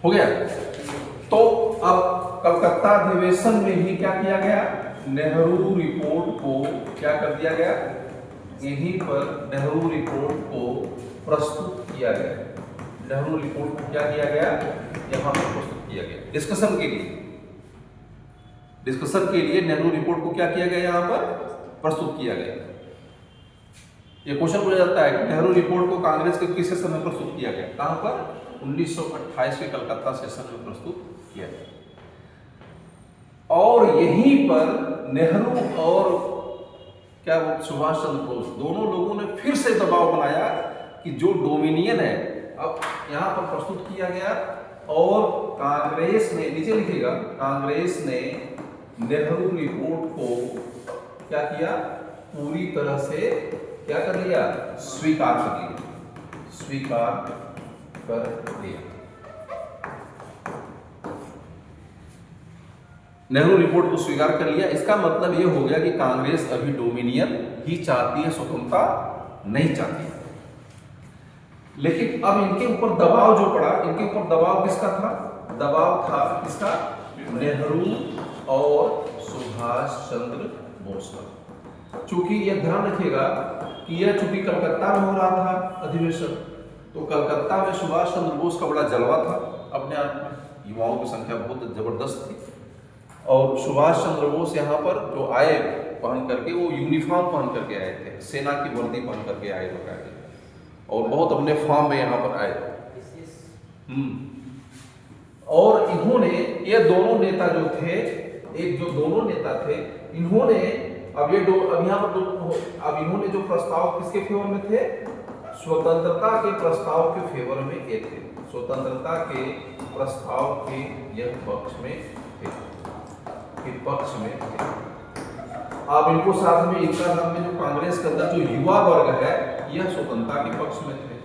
हो गया। तो अब कलकत्ता अधिवेशन में ही क्या किया गया, नेहरू रिपोर्ट को क्या कर दिया गया, यहीं पर नेहरू रिपोर्ट को प्रस्तुत किया गया। नेहरू रिपोर्ट को क्या किया गया, यहां पर प्रस्तुत किया गया डिस्कशन के लिए। डिस्कशन के लिए नेहरू रिपोर्ट को क्या किया गया, यहां पर प्रस्तुत किया गया। ये क्वेश्चन पूछा जाता है कि नेहरू रिपोर्ट को कांग्रेस के किस सेशन में प्रस्तुत किया गया, कहां पर, 1928 के कलकत्ता सेशन में प्रस्तुत किया गया। और यहीं पर नेहरू और क्या वो सुभाष चंद्र बोस दोनों लोगों ने फिर से दबाव बनाया कि जो डोमिनियन है अब यहां पर प्रस्तुत किया गया। और कांग्रेस ने, नीचे लिखिएगा, कांग्रेस ने नेहरू रिपोर्ट को क्या किया, पूरी तरह से क्या कर लिया, स्वीकार कर लिया, स्वीकार कर लिया। नेहरू रिपोर्ट को स्वीकार कर लिया। इसका मतलब यह हो गया कि कांग्रेस अभी डोमिनियन ही चाहती है, स्वतंत्रता नहीं चाहती। लेकिन अब इनके ऊपर दबाव जो पड़ा, इनके ऊपर दबाव किसका था, दबाव था किसका, नेहरू और सुभाष चंद्र बोस का। चूंकि यह ध्यान रखिएगा कि यह चूंकि कलकत्ता में हो रहा था अधिवेशन, तो कलकत्ता में सुभाष चंद्र बोस का बड़ा जलवा था अपने आप में, युवाओं की संख्या बहुत जबरदस्त थी। और सुभाष चंद्र बोस यहाँ पर जो आए पहन करके, वो यूनिफॉर्म पहन करके आए थे, सेना की वर्दी पहन करके आए लोग आए, और बहुत अपने फॉर्म में यहाँ पर आए। और इन्होंने, ये दोनों नेता जो थे, एक जो दोनों नेता थे, इन्होंने अब यहाँ पर अब इन्होंने जो प्रस्ताव किसके फेवर में थे, स्वतंत्रता के प्रस्ताव के फेवर में ये थे, स्वतंत्रता के प्रस्ताव के यह पक्ष में थे, के पक्ष में थे। अब इनको साथ में, इनका नाम में जो कांग्रेस के अंदर जो युवा वर्ग है, यह स्वतंत्रता के पक्ष में थे।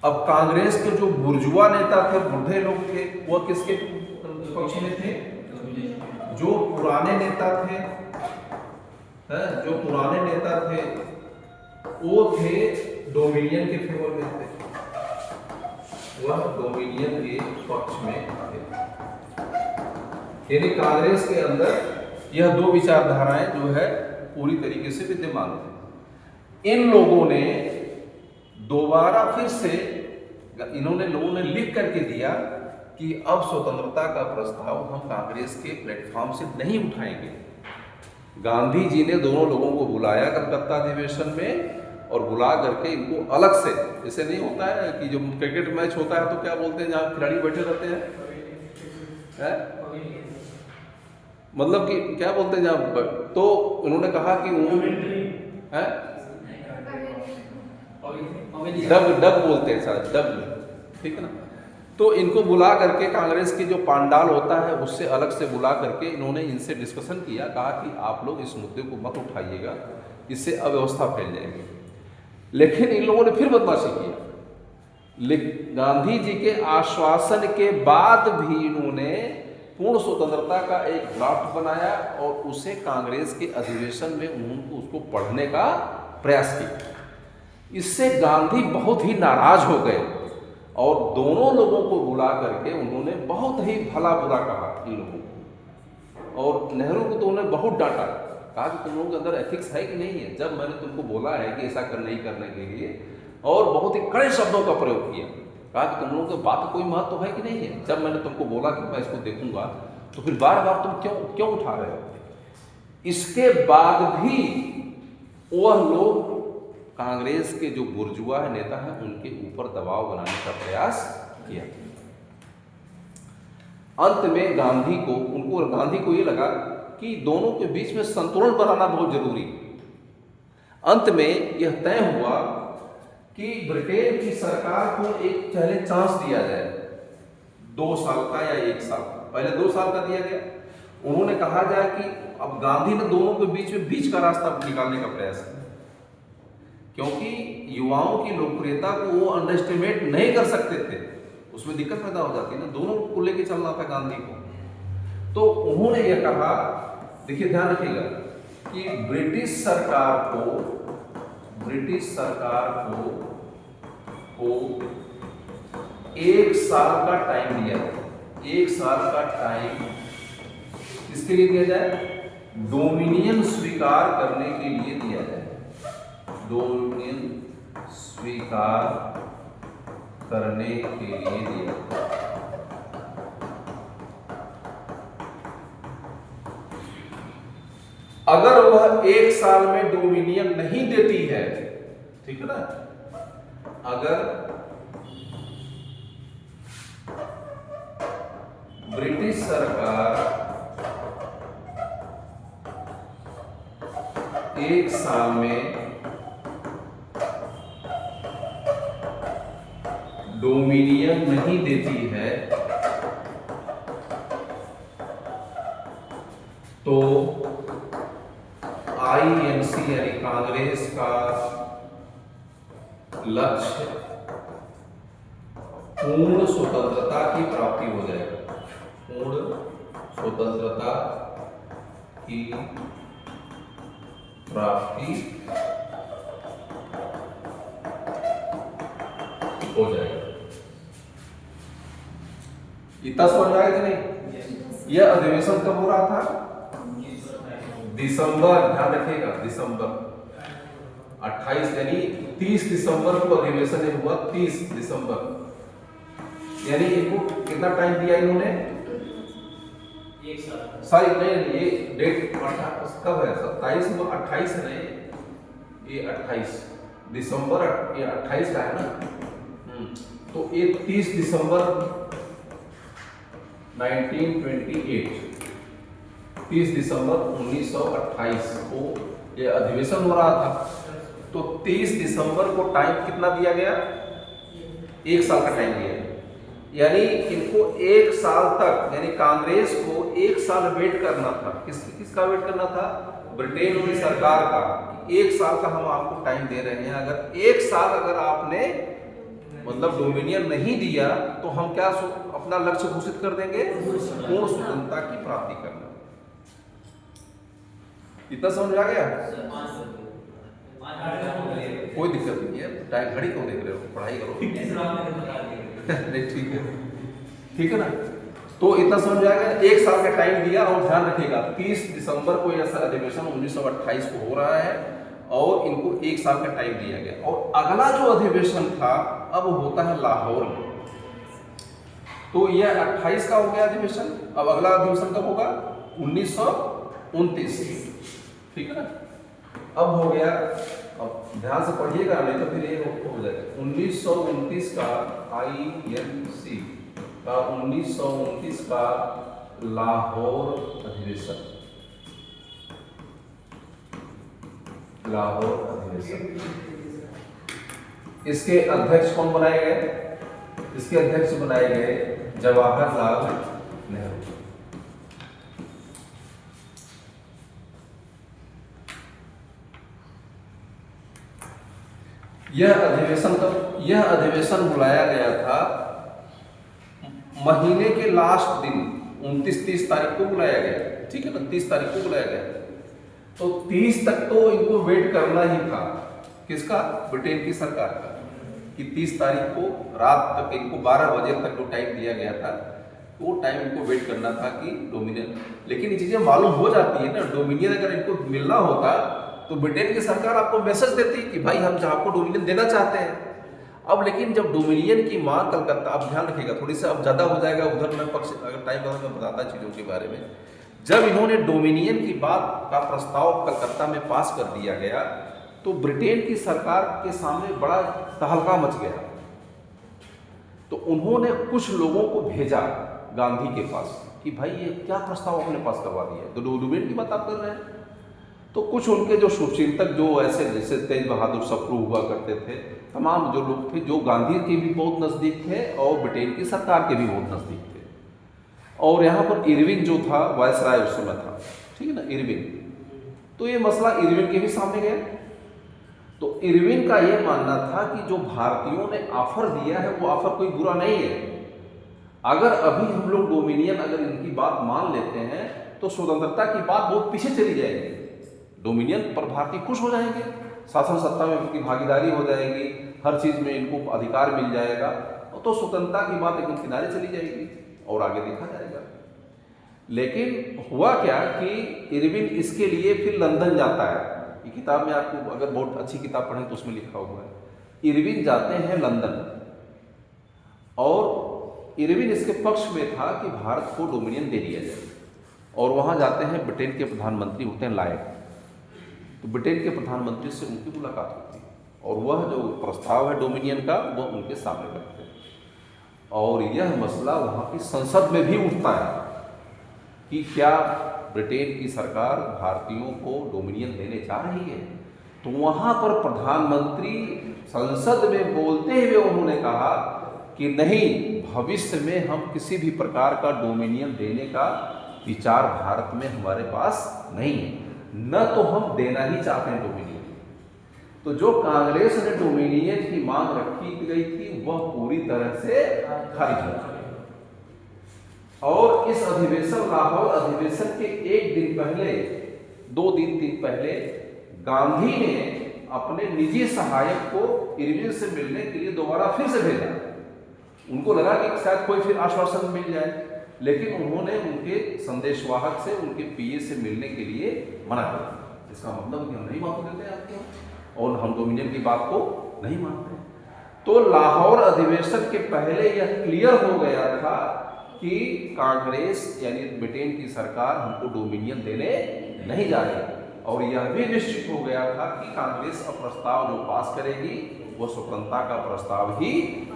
अब कांग्रेस के जो बुर्जुआ नेता थे, बुढ़े लोग थे, वह किसके पक्ष में थे, जो पुराने नेता थे, जो पुराने नेता थे वो थे डोमिनियन के फेवर में थे, वह डोमिनियन के पक्ष में थे। यानी कांग्रेस के अंदर यह दो विचारधाराएं जो है पूरी तरीके से विद्यमान थे। इन लोगों ने दोबारा फिर से, लोगों ने लिख करके दिया कि अब स्वतंत्रता का प्रस्ताव हम कांग्रेस के प्लेटफॉर्म से नहीं उठाएंगे। गांधी जी ने दोनों लोगों को बुलाया कलकत्ता अधिवेशन में, और बुला करके इनको अलग से, जैसे नहीं होता है कि जो क्रिकेट मैच होता है तो क्या बोलते हैं, जहाँ खिलाड़ी बैठे रहते हैं, मतलब कि क्या बोलते हैं जहाँ, तो उन्होंने कहा कि डब बोलते हैं शायद, डब, ठीक है ना। तो इनको बुला करके, कांग्रेस की जो पांडाल होता है उससे अलग से बुला करके इन्होंने इनसे डिस्कशन किया, कहा कि आप लोग इस मुद्दे को मत उठाइएगा, इससे अव्यवस्था फैल जाएगी। लेकिन इन लोगों ने फिर बदमाशी किया। गांधी जी के आश्वासन के बाद भी इन्होंने पूर्ण स्वतंत्रता का एक ड्राफ्ट बनाया और उसे कांग्रेस के अधिवेशन में उन्होंने उसको पढ़ने का प्रयास किया। इससे गांधी बहुत ही नाराज हो गए और दोनों लोगों को बुला करके उन्होंने बहुत ही भला बुरा कहा इन लोगों को। और नेहरू को तो उन्होंने बहुत डांटा, कहा कि तुम लोगों के अंदर एथिक्स है कि नहीं है, जब मैंने तुमको बोला है कि ऐसा नहीं करने के लिए, और बहुत ही कड़े शब्दों का प्रयोग किया। कहा कि तुम लोगों की बात कोई महत्व है कि नहीं है, जब मैंने तुमको बोला कि मैं इसको देखूंगा तो फिर बार बार तुम क्यों उठा रहे हो। इसके बाद भी वह लोग, कांग्रेस के जो बुर्जुआ नेता हैं, उनके ऊपर दबाव बनाने का प्रयास किया। अंत में गांधी को ये लगा कि दोनों के बीच में संतुलन बनाना बहुत जरूरी है। अंत में यह तय हुआ कि ब्रिटेन की सरकार को एक पहले चांस दिया जाए, 2 साल का या 1 साल। पहले 2 साल का दिया गया। उन्होंने कहा जाए कि अब गांधी ने दोनों के बीच का रास्ता निकालने का प्रयास किया, क्योंकि युवाओं की लोकप्रियता को वो अंडरएस्टिमेट नहीं कर सकते थे, उसमें दिक्कत पैदा हो जाती है ना, दोनों को लेके चलना था गांधी को। तो उन्होंने ये कहा, देखिए ध्यान रखिएगा कि ब्रिटिश सरकार को 1 साल का टाइम दिया जाए। 1 साल का टाइम किसके लिए दिया जाए? डोमिनियन स्वीकार करने के लिए दिया जाए। डोमिनियन स्वीकार करने के लिए दिया जाए। अगर वह 1 साल में डोमिनियन नहीं देती है, ठीक है ना, अगर ब्रिटिश सरकार 1 साल में डोमिनियन नहीं देती है तो आईएनसी यानी कांग्रेस का लक्ष्य पूर्ण स्वतंत्रता की प्राप्ति हो जाएगा। पूर्ण स्वतंत्रता की प्राप्ति हो जाएगा। इतना समझ आया कि नहीं? यह अधिवेशन कब हो रहा था? दिसंबर, ध्यान रखिएगा, दिसंबर 28 यानी 30 दिसंबर को अधिवेशन हुआ। 30 दिसंबर यानी इनको कितना टाइम दिया इन्होंने? 1 साल। सॉरी नहीं, ये डेट कब है? 27 में 28 है ना, ये 28 दिसंबर, ये 28 का है ना। तो ये 30 दिसंबर 1928, 30 दिसंबर 1928 को ये अधिवेशन हो रहा था। तो 30 दिसंबर को टाइम कितना दिया गया? 1 साल का टाइम दिया, यानी इनको 1 साल तक, यानी कांग्रेस को 1 साल वेट करना था। किसका वेट करना था? ब्रिटेन की सरकार का। 1 साल का हम आपको टाइम दे रहे हैं, अगर 1 साल अगर आपने मतलब डोमिनियन नहीं दिया तो हम क्या अपना लक्ष्य घोषित कर देंगे? पूर्ण स्वतंत्रता की प्राप्ति करना। इतना समझ आ गया? कोई दिक्कत नहीं है, टाइम घड़ी क्यों देख रहे हो, पढ़ाई करो। नहीं ठीक है, ठीक है ना। तो इतना समझ आ गया। 1 साल का टाइम दिया, और ध्यान रखिएगा 30 दिसंबर को यह अधिवेशन 1928 को हो रहा है और इनको 1 साल का टाइम दिया गया। और अगला जो अधिवेशन था अब होता है लाहौर में। तो यह 28 का हो गया अधिवेशन, अब अगला अधिवेशन कब होगा? 1929, ठीक है ना। अब हो गया, अब ध्यान से पढ़िएगा नहीं तो फिर ये हो जाएगा। 1929 का आईएनसी का 1929 का लाहौर अधिवेशन, लाहौर अधिवेशन। इसके अध्यक्ष कौन बनाए गए? इसके अध्यक्ष बनाए गए जवाहरलाल नेहरू। यह अधिवेशन बुलाया गया था महीने के लास्ट दिन 29-30 तारीख को बुलाया गया, ठीक है ना। 30 तारीख को बुलाया गया, तो 30 तक तो इनको वेट करना ही था। किसका? ब्रिटेन की सरकार का, कि 30 तारीख को रात तक इनको 12 बजे तक जो टाइम दिया गया था, वो टाइम इनको वेट करना था कि डोमिनियन। लेकिन ये चीजें मालूम हो जाती है ना, डोमिनियन अगर इनको मिलना होता तो ब्रिटेन की सरकार आपको मैसेज देती कि भाई हम आपको डोमिनियन देना चाहते हैं। अब लेकिन जब डोमिनियन की मांग कलकत्ता, अब ध्यान रखिएगा थोड़ी सा अब ज़्यादा हो जाएगा उधर, मैं पक्ष अगर टाइम बता मैं बताता चीज़ों के बारे में। जब इन्होंने डोमिनियन की बात का प्रस्ताव कलकत्ता में पास कर दिया गया तो ब्रिटेन की सरकार के सामने बड़ा तहलका मच गया। तो उन्होंने कुछ लोगों को भेजा गांधी के पास कि भाई ये क्या प्रस्ताव आपने पास करवा दिया है, तो डोमिनियन की बात आप कर रहे हैं। तो कुछ उनके जो शुभचिंतक, जो ऐसे जैसे तेज बहादुर सप्रू हुआ करते थे, तमाम जो लोग थे जो गांधी के भी बहुत नज़दीक थे और ब्रिटेन की सरकार के भी बहुत नज़दीक थे। और यहाँ पर इरविन जो था वायसराय उस समय था, ठीक है ना, इरविन। तो ये मसला इरविन के भी सामने गया। तो इरविन का ये मानना था कि जो भारतीयों ने ऑफर दिया है वो ऑफर कोई बुरा नहीं है। अगर अभी हम लोग डोमिनियन अगर इनकी बात मान लेते हैं तो स्वतंत्रता की बात बहुत पीछे चली जाएगी। डोमिनियन पर भारतीय खुश हो जाएंगे, शासन सत्ता में उनकी भागीदारी हो जाएगी, हर चीज़ में इनको अधिकार मिल जाएगा। तो स्वतंत्रता की बात एकदम किनारे चली जाएगी और आगे देखा जाएगा। लेकिन हुआ क्या कि इरविन इसके लिए फिर लंदन जाता है। ये किताब में आपको अगर बहुत अच्छी किताब पढ़ें तो उसमें लिखा हुआ है। इरविन जाते हैं लंदन और इरविन इसके पक्ष में था कि भारत को डोमिनियन दे दिया जाए, और वहाँ जाते हैं ब्रिटेन के प्रधानमंत्री होते हैं लायड। तो ब्रिटेन के प्रधानमंत्री से उनकी मुलाकात होती है और वह जो प्रस्ताव है डोमिनियन का वो उनके सामने रखते हैं, और यह मसला वहाँ की संसद में भी उठता है कि क्या ब्रिटेन की सरकार भारतीयों को डोमिनियन देने जा रही है। तो वहाँ पर प्रधानमंत्री संसद में बोलते हुए उन्होंने कहा कि नहीं, भविष्य में हम किसी भी प्रकार का डोमिनियन देने का विचार भारत में हमारे पास नहीं है, न तो हम देना ही चाहते हैं डोमिनियन। तो जो कांग्रेस ने डोमिनियन की मांग रखी गई थी वह पूरी तरह से खारिज हो गई। और इस अधिवेशन, लाहौर अधिवेशन के एक दिन पहले, 2 दिन 3 पहले गांधी ने अपने निजी सहायक को इरविन से मिलने के लिए दोबारा फिर से भेजा। उनको लगा कि शायद कोई फिर आश्वासन मिल जाए, लेकिन उन्होंने उनके संदेशवाहक से, उनके पीए से मिलने के लिए मना कर दिया। इसका मतलब कि हम नहीं मान देते आपको और हम डोमिनियन की बात को नहीं मानते। तो लाहौर अधिवेशन के पहले यह क्लियर हो गया था कि कांग्रेस यानी ब्रिटेन की सरकार हमको डोमिनियन देने नहीं जा रही, और यह भी निश्चित हो गया था कि कांग्रेस अब प्रस्ताव जो पास करेगी वो स्वतंत्रता का प्रस्ताव ही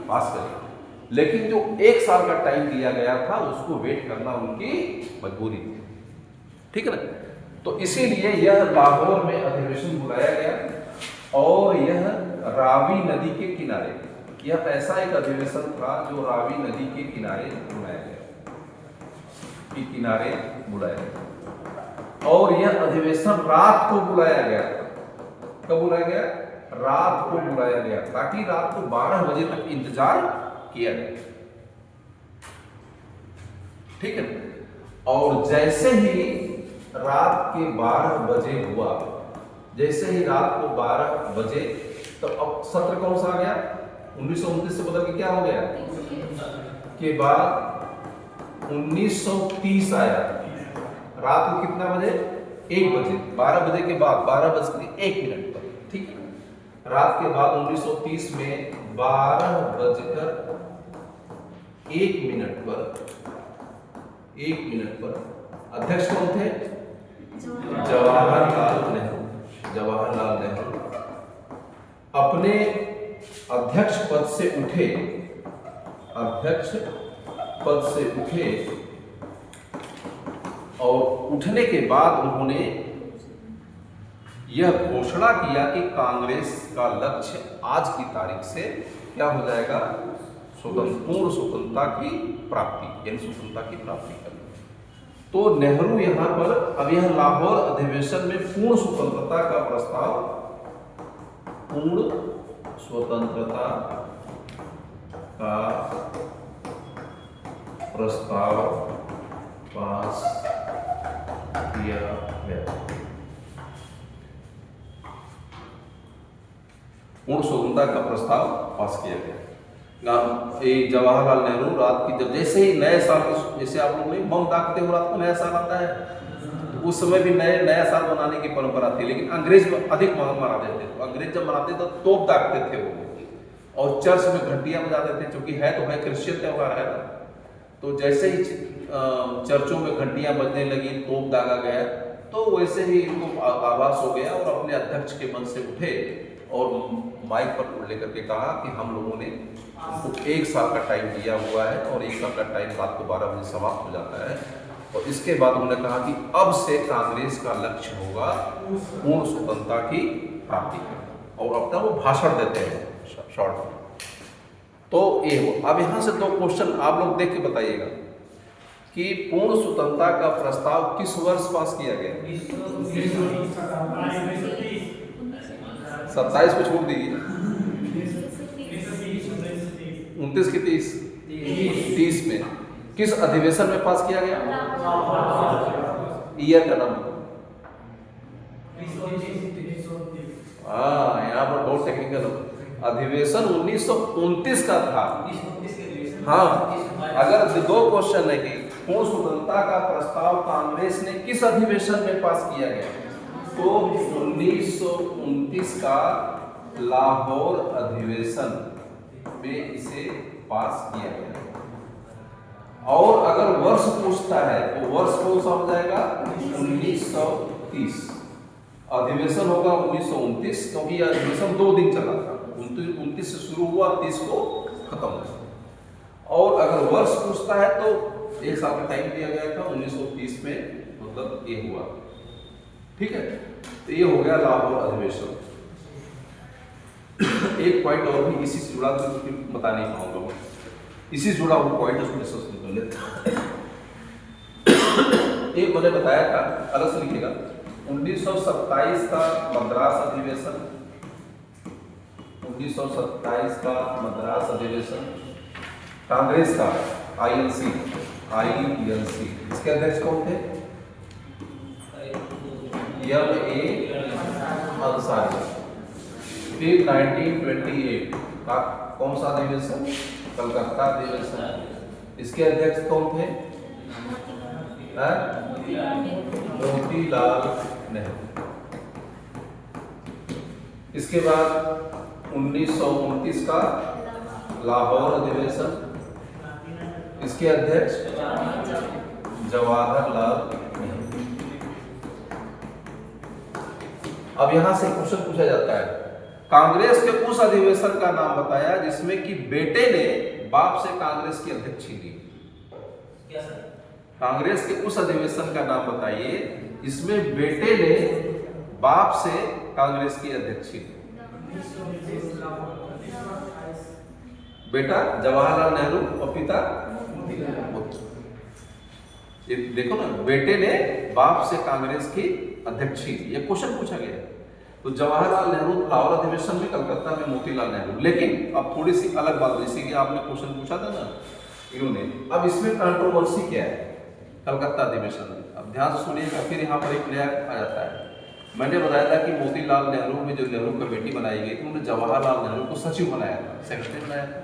पास करेगी। लेकिन जो 1 साल का टाइम दिया गया था उसको वेट करना उनकी मजबूरी थी, ठीक है ना। तो इसीलिए यह लाहौर में अधिवेशन बुलाया गया और यह रावी नदी के किनारे, यह ऐसा एक अधिवेशन था जो रावी नदी के किनारे बुलाया गया, बुलाया गया। और यह अधिवेशन रात को बुलाया गया। कब बुलाया गया? रात को बुलाया गया, ताकि रात को 12 बजे तक इंतजार किया गया, ठीक है। और जैसे ही रात के 12 बजे हुआ, जैसे ही रात को 12 बजे, तो अब सत्र कौन सा आ गया? 1929 से बदल के क्या हो गया के बाद 1930 आया। रात को कितना बजे? 1 बजे, 12 बजे के बाद 12:01 पर, ठीक है। रात के बाद 1930 में 12:01 पर अध्यक्ष कौन थे? जवाहरलाल नेहरू अपने अध्यक्ष पद से उठे और उठने के बाद उन्होंने यह घोषणा किया कि कांग्रेस का लक्ष्य आज की तारीख से क्या हो जाएगा? पूर्ण स्वतंत्रता की प्राप्ति, यानी स्वतंत्रता की प्राप्ति करना। तो नेहरू यहां पर, अब यह लाहौर अधिवेशन में पूर्ण स्वतंत्रता का प्रस्ताव, पूर्ण स्वतंत्रता का प्रस्ताव पास किया गया। पूर्ण स्वतंत्रता का प्रस्ताव पास किया गया। जवाहरलाल नेहरू रात की, जब जैसे ही नए साल, जैसे आप लोग नहीं बम दागते हो रात को नया साल आता है, तो उस समय भी नया साल मनाने की परंपरा थी, लेकिन अंग्रेज अधिक मनाते थे। तो अंग्रेज जब मनाते तो तोप दागते थे वो, और चर्च में घंटियां बजाते थे, क्योंकि है तो है क्रिश्चियन त्योहार है। तो जैसे ही चर्चों में घंटियां बजने लगी, तोप दागा गया, तो वैसे ही इनको आभास हो गया और अपने अध्यक्ष के मन से उठे और माइक पर लेकर के कहा कि हम लोगों ने उनको 1 साल का टाइम दिया हुआ है और 1 साल का टाइम रात को 12 बजे समाप्त हो जाता है। और इसके बाद उन्होंने कहा कि अब से कांग्रेस का लक्ष्य होगा पूर्ण स्वतंत्रता की प्राप्ति करना, और अपना वो भाषण देते हैं शॉर्ट में। तो ये हो। अब यहाँ से 2 क्वेश्चन आप लोग देख के बताइएगा कि पूर्ण स्वतंत्रता का प्रस्ताव किस वर्ष पास किया गया? 27 को छोड़ दीजिए, 29 की 30 में किस अधिवेशन में पास किया गया? ईयर का नाम? हाँ, यहाँ पर बहुत टेक्निकल हो। अधिवेशन 1929 का था। 1929 के अधिवेशन में हाँ, अगर दो क्वेश्चन है कि पूर्ण स्वतंत्रता का प्रस्ताव कांग्रेस ने किस अधिवेशन में पास किया गया, तो 1929 का लाहौर अधिवेशन में इसे पास किया गया। और अगर वर्ष पूछता है तो वर्ष कौन सा हो जाएगा, 1930। अधिवेशन होगा 1929, क्योंकि यह अधिवेशन 2 दिन चला था, 29 से शुरू हुआ, 30 को खत्म हुआ। और अगर वर्ष पूछता है तो 1 साल का टाइम दिया गया था, 1930 में मतलब ये हुआ। ठीक है, तो ये हो गया लाहौर अधिवेशन। एक पॉइंट और भी इसी से जुड़ा तो बता नहीं पाऊंगा, इसी से जुड़ा हुआ पॉइंट उसको डिस्कस कर लेते हैं। एक मैंने बताया था, अलग से लिखेगा, 1927 का मद्रास अधिवेशन, 1927 का मद्रास अधिवेशन कांग्रेस का, आईएनसी, इसके अध्यक्ष कौन थे, M.A. अंसारी। फिर 1928 का कौन सा अधिवेशन, कलकत्ता अधिवेशन, इसके अध्यक्ष कौन थे, मोतीलाल नेहरू। इसके बाद 1929 का लाहौर अधिवेशन, इसके अध्यक्ष जवाहरलाल नेहरू। अब यहां से क्वेश्चन पूछा जाता है, कांग्रेस के उस अधिवेशन का नाम बताया जिसमें कि बेटे ने बाप से कांग्रेस की अध्यक्ष छीनी। क्या सर? कांग्रेस के उस अधिवेशन का नाम बताइए जिसमें बेटे ने बाप से कांग्रेस की अध्यक्ष छीनी। बेटा जवाहरलाल नेहरू और पिता मोतीलाल। ये देखो ना, बेटे ने बाप से कांग्रेस की अध्यक्ष छीनी, ये क्वेश्चन पूछा गया। तो जवाहरलाल नेहरू लाहौर अधिवेशन में, कलकत्ता में मोतीलाल नेहरू। लेकिन अब थोड़ी सी अलग बात, जैसे कि आपने क्वेश्चन पूछा था ना इन्होंने, अब इसमें कंट्रोवर्सी क्या है कलकत्ता अधिवेशन में, अब ध्यान से सुनिएगा। फिर यहाँ पर एक नया आ जाता है। मैंने बताया था कि मोतीलाल नेहरू में जो नेहरू कमेटी बनाई गई थी, उन्होंने जवाहरलाल नेहरू को सचिव बनाया था, सेक्रेटरी बनाया था।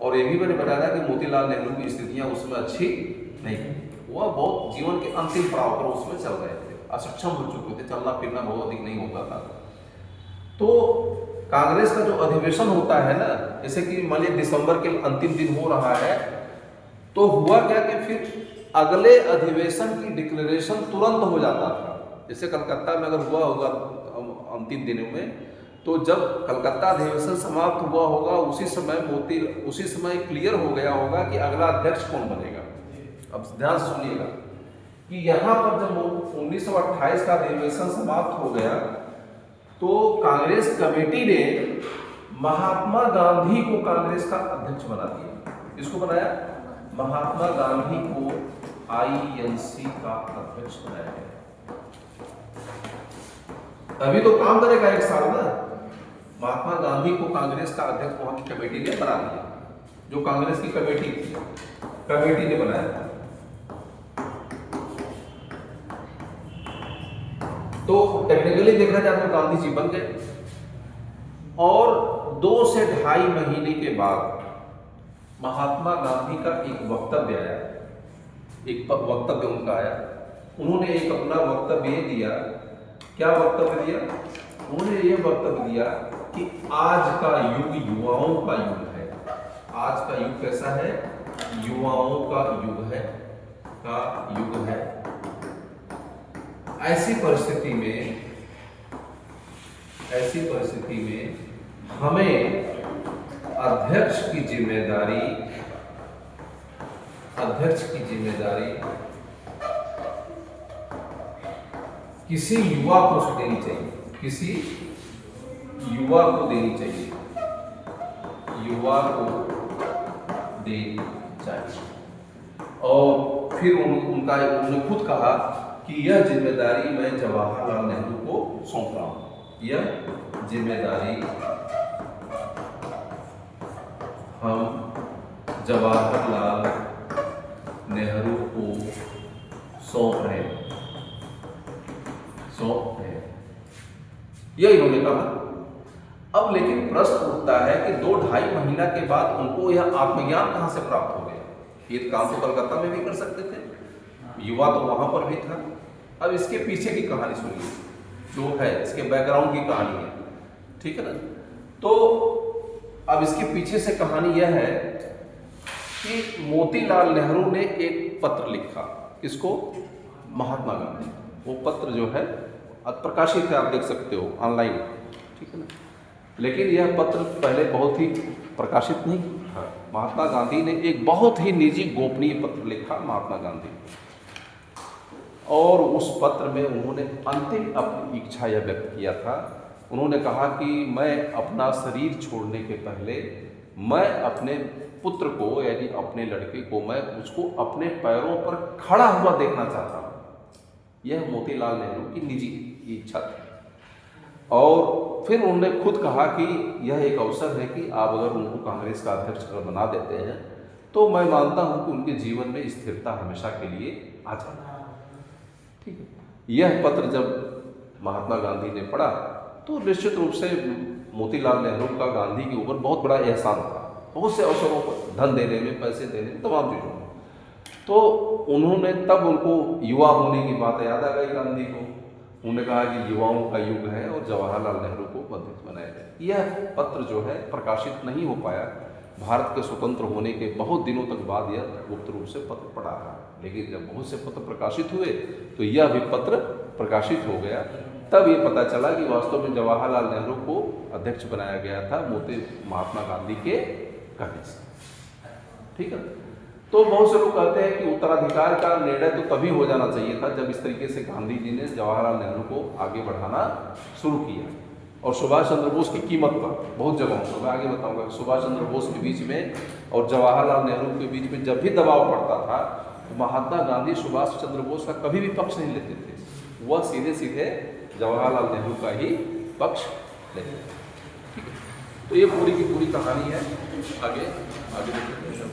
और ये भी मैंने बताया था कि मोतीलाल नेहरू की स्थितियाँ उसमें अच्छी नहीं थी, वह बहुत जीवन के अंतिम पड़ाव पर उसमें चल रहे थे, असक्षम हो चुके थे, चलना फिरना बहुत अधिक नहीं होता था। तो कांग्रेस का जो अधिवेशन होता है ना, जैसे कि मान लीजिए दिसंबर के अंतिम दिन हो रहा है, तो हुआ क्या कि फिर अगले अधिवेशन की डिक्लेरेशन तुरंत हो जाता था। जैसे कलकत्ता में अगर हुआ होगा अंतिम दिनों में, तो जब कलकत्ता अधिवेशन समाप्त हुआ होगा उसी समय क्लियर हो गया होगा कि अगला अध्यक्ष कौन बनेगा। अब ध्यान से सुनिएगा कि यहाँ पर जब 1928 का अधिवेशन समाप्त हो गया, तो कांग्रेस कमेटी ने महात्मा गांधी को कांग्रेस का अध्यक्ष बना दिया। इसको बनाया, महात्मा गांधी को आईएनसी का अध्यक्ष बनाया गया। अभी तो काम करेगा 1 साल ना। महात्मा गांधी को कांग्रेस का अध्यक्ष वहां की कमेटी ने बना दिया, जो कांग्रेस की कमेटी थी, कमेटी ने बनाया था। तो टेक्निकली देखा जाए तो गांधी जी बन गए। और 2 से 2.5 महीने के बाद महात्मा गांधी का एक वक्तव्य आया, एक वक्तव्य उनका आया। उन्होंने एक अपना वक्तव्य दिया। क्या वक्तव्य दिया? उन्होंने ये वक्तव्य दिया कि आज का युग युवाओं का युग है। आज का युग कैसा है? युवाओं का युग है, ऐसी परिस्थिति में हमें अध्यक्ष की जिम्मेदारी किसी युवा को देनी चाहिए, युवा को देनी चाहिए। और फिर उन्होंने खुद कहा कि यह जिम्मेदारी मैं जवाहरलाल नेहरू को सौंप रहा हूं। यह जिम्मेदारी हम जवाहरलाल नेहरू को सौंप रहे हैं। यह इन्होंने कहा। अब लेकिन प्रश्न उठता है कि 2-2.5 महीना के बाद उनको यह आत्मज्ञान कहाँ से प्राप्त हो गया? ये काम तो कलकत्ता में भी कर सकते थे, युवा तो वहां पर भी था। अब इसके पीछे की कहानी सुनिए, जो है इसके बैकग्राउंड की कहानी है, ठीक है ना। तो अब इसके पीछे से कहानी यह है कि मोतीलाल नेहरू ने एक पत्र लिखा, किसको? महात्मा गांधी। वो पत्र जो है प्रकाशित है, आप देख सकते हो ऑनलाइन, ठीक है ना। लेकिन यह पत्र पहले बहुत ही प्रकाशित नहीं था। महात्मा गांधी ने एक बहुत ही निजी गोपनीय पत्र लिखा, महात्मा गांधी, और उस पत्र में उन्होंने अंतिम अपनी इच्छा यह व्यक्त किया था। उन्होंने कहा कि मैं अपना शरीर छोड़ने के पहले मैं अपने पुत्र को, यानी अपने लड़के को, मैं उसको अपने पैरों पर खड़ा हुआ देखना चाहता हूँ। यह मोतीलाल नेहरू की निजी इच्छा थी। और फिर उन्होंने खुद कहा कि यह एक अवसर है कि आप अगर उनको कांग्रेस का अध्यक्ष बना देते हैं तो मैं मानता हूं कि उनके जीवन में स्थिरता हमेशा के लिए आ जाए, ठीक है। यह पत्र जब महात्मा गांधी ने पढ़ा तो निश्चित रूप से मोतीलाल नेहरू का गांधी के ऊपर बहुत बड़ा एहसान था, बहुत से अवसरों पर, धन देने में, पैसे देने में, तमाम चीज़ों में। तो उन्होंने तब उनको युवा होने की बात याद आ गई गांधी को। उन्होंने कहा कि युवाओं का युग है और जवाहरलाल नेहरू को अध्यक्ष बनाया जाए। यह पत्र जो है प्रकाशित नहीं हो पाया। भारत के स्वतंत्र होने के बहुत दिनों तक बाद यह गुप्त रूप से पत्र पढ़ा रहा, लेकिन जब बहुत से पत्र प्रकाशित हुए तो यह भी पत्र प्रकाशित हो गया। तब ये पता चला कि वास्तव में जवाहरलाल नेहरू को अध्यक्ष बनाया गया था महात्मा गांधी के कहने से, ठीक है। तो बहुत से लोग कहते हैं कि उत्तराधिकार का निर्णय तो तभी हो जाना चाहिए था जब इस तरीके से गांधी जी ने जवाहरलाल नेहरू को आगे बढ़ाना शुरू किया। और सुभाष चंद्र बोस की कीमत पर बहुत जगहों पर, मैं आगे बताऊंगा, सुभाष चंद्र बोस के बीच में और जवाहरलाल नेहरू के बीच में जब भी दबाव पड़ता था तो महात्मा गांधी सुभाष चंद्र बोस का कभी भी पक्ष नहीं लेते थे। वह सीधे सीधे जवाहरलाल नेहरू का ही पक्ष लेते थे, ठीक है। तो ये पूरी की पूरी कहानी है। आगे देखते हैं।